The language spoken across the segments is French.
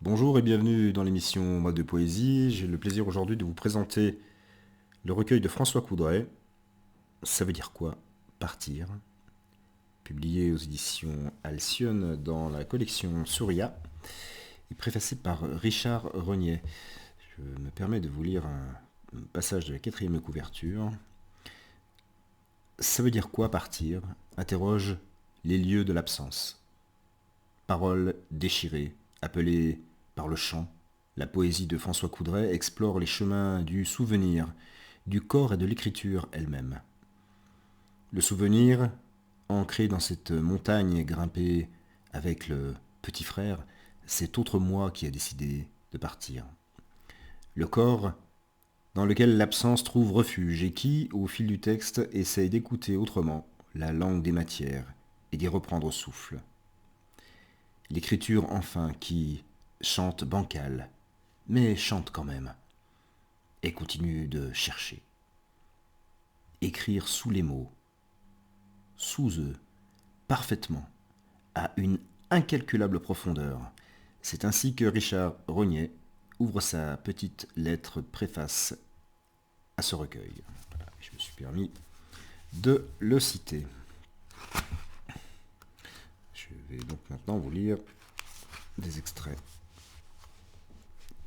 Bonjour et bienvenue dans l'émission Mode de Poésie. J'ai le plaisir aujourd'hui de vous présenter le recueil de François Coudray. Ça veut dire quoi? Partir. Publié aux éditions Alcyone dans la collection Souria et préfacé par Richard Rognet. Je me permets de vous lire un passage de la quatrième couverture. Ça veut dire quoi partir? Interroge les lieux de l'absence. Paroles déchirées, appelées par le chant, la poésie de François Coudray explore les chemins du souvenir, du corps et de l'écriture elle-même. Le souvenir, ancré dans cette montagne grimpée avec le petit frère, cet autre moi qui a décidé de partir. Le corps, dans lequel l'absence trouve refuge et qui, au fil du texte, essaye d'écouter autrement la langue des matières et d'y reprendre souffle. L'écriture enfin qui chante bancale, mais chante quand même, et continue de chercher. Écrire sous les mots, sous eux, parfaitement, à une incalculable profondeur. C'est ainsi que Richard Rognet ouvre sa petite lettre préface à ce recueil. Voilà, je me suis permis de le citer. Je vais donc maintenant vous lire des extraits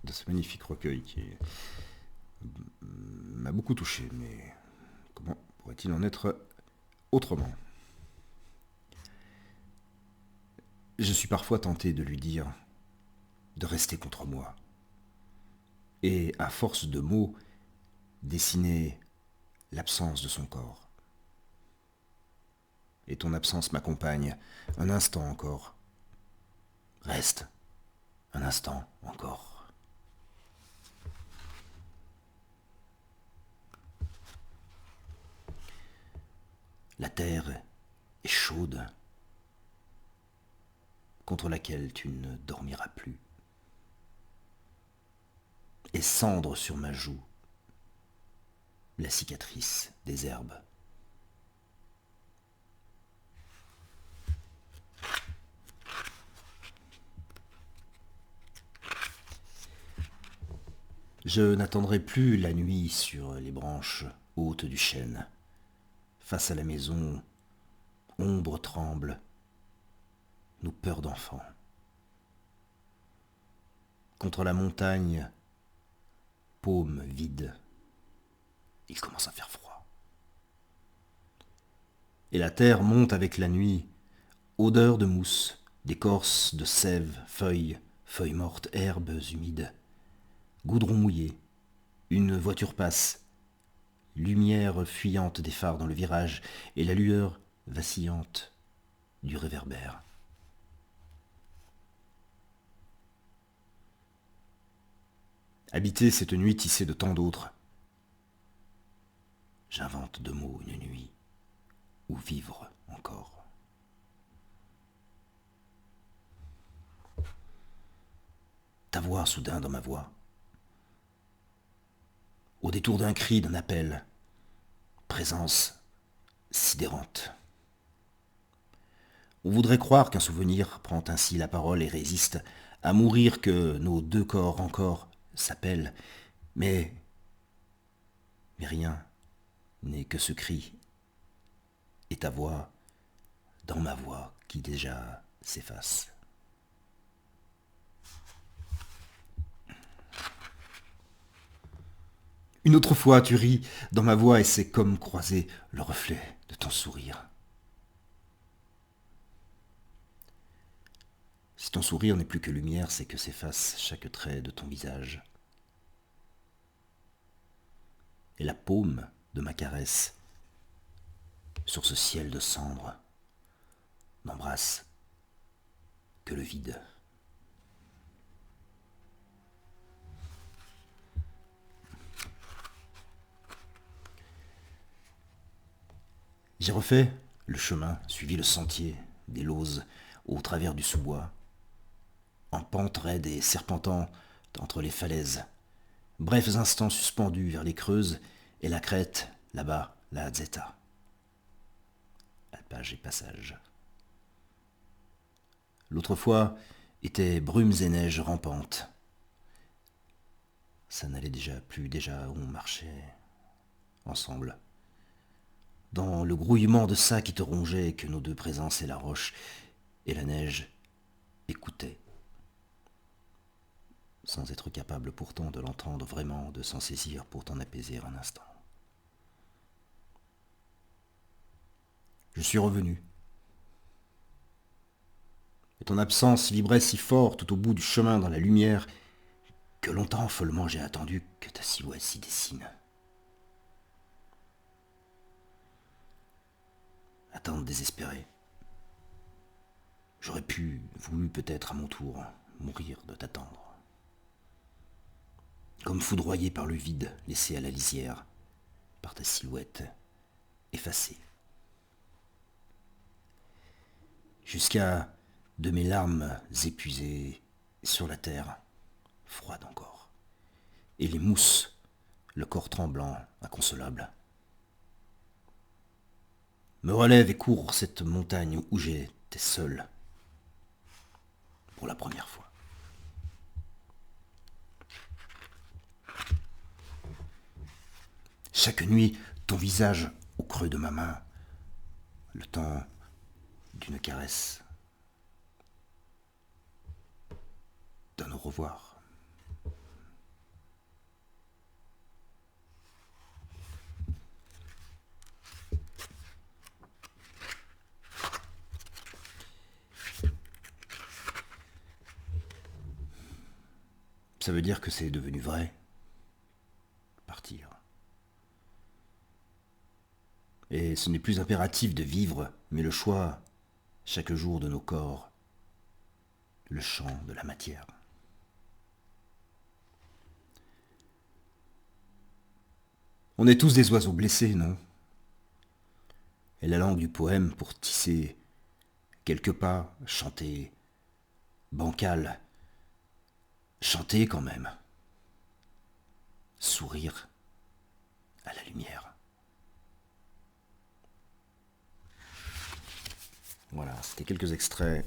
de ce magnifique recueil qui m'a beaucoup touché, mais comment pourrait-il en être autrement? Je suis parfois tenté de lui dire de rester contre moi, et à force de mots, dessiner l'absence de son corps. Et ton absence m'accompagne un instant encore. Reste un instant encore. La terre est chaude, contre laquelle tu ne dormiras plus. Et cendre sur ma joue, la cicatrice des herbes. Je n'attendrai plus la nuit sur les branches hautes du chêne. Face à la maison, ombre tremble, nos peurs d'enfants. Contre la montagne, paume vide, il commence à faire froid. Et la terre monte avec la nuit, odeur de mousse, d'écorce, de sève, feuilles, feuilles mortes, herbes humides, goudron mouillé. Une voiture passe, lumière fuyante des phares dans le virage et la lueur vacillante du réverbère. Habiter cette nuit tissée de tant d'autres. J'invente de mots une nuit où vivre encore. Ta voix soudain dans ma voix. Au détour d'un cri, d'un appel. Présence sidérante. On voudrait croire qu'un souvenir prend ainsi la parole et résiste à mourir, que nos deux corps encore s'appellent. Mais rien n'est que ce cri et ta voix dans ma voix qui déjà s'efface. Une autre fois, tu ris dans ma voix et c'est comme croiser le reflet de ton sourire. Si ton sourire n'est plus que lumière, c'est que s'efface chaque trait de ton visage. Et la paume de ma caresse sur ce ciel de cendre n'embrasse que le vide. J'ai refait le chemin, suivi le sentier des lauses au travers du sous-bois, en pente raide et serpentant entre les falaises, brefs instants suspendus vers les creuses et la crête, là-bas, la Zeta. Alpage et passage. L'autre fois, étaient brumes et neiges rampantes. Ça n'allait plus déjà où on marchait ensemble. Dans le grouillement de ça qui te rongeait, que nos deux présences et la roche et la neige écoutaient, sans être capable pourtant de l'entendre vraiment, de s'en saisir pour t'en apaiser un instant. Je suis revenu. Et ton absence vibrait si fort tout au bout du chemin dans la lumière que longtemps follement j'ai attendu que ta silhouette s'y dessine. Attente désespérée. J'aurais voulu peut-être à mon tour mourir de t'attendre. Comme foudroyé par le vide laissé à la lisière, par ta silhouette effacée. Jusqu'à de mes larmes épuisées sur la terre, froide encore, et les mousses, le corps tremblant, inconsolable. Me relève et court cette montagne où j'étais seul, pour la première fois. Chaque nuit, ton visage au creux de ma main, le temps d'une caresse, d'un au revoir. Ça veut dire que c'est devenu vrai. Partir. Et ce n'est plus impératif de vivre, mais le choix, chaque jour de nos corps, le chant de la matière. On est tous des oiseaux blessés, non? Et la langue du poème pour tisser quelques pas, chanter, bancal, chanter quand même, sourire à la lumière. Voilà, c'était quelques extraits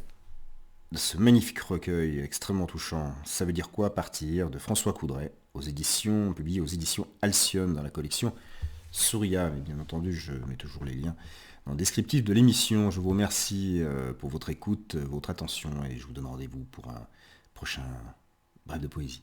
de ce magnifique recueil extrêmement touchant. Ça veut dire quoi partir de François Coudray, publié aux éditions Alcyone dans la collection Souria. Mais bien entendu, je mets toujours les liens dans le descriptif de l'émission. Je vous remercie pour votre écoute, votre attention, et je vous donne rendez-vous pour un prochain bref de poésie.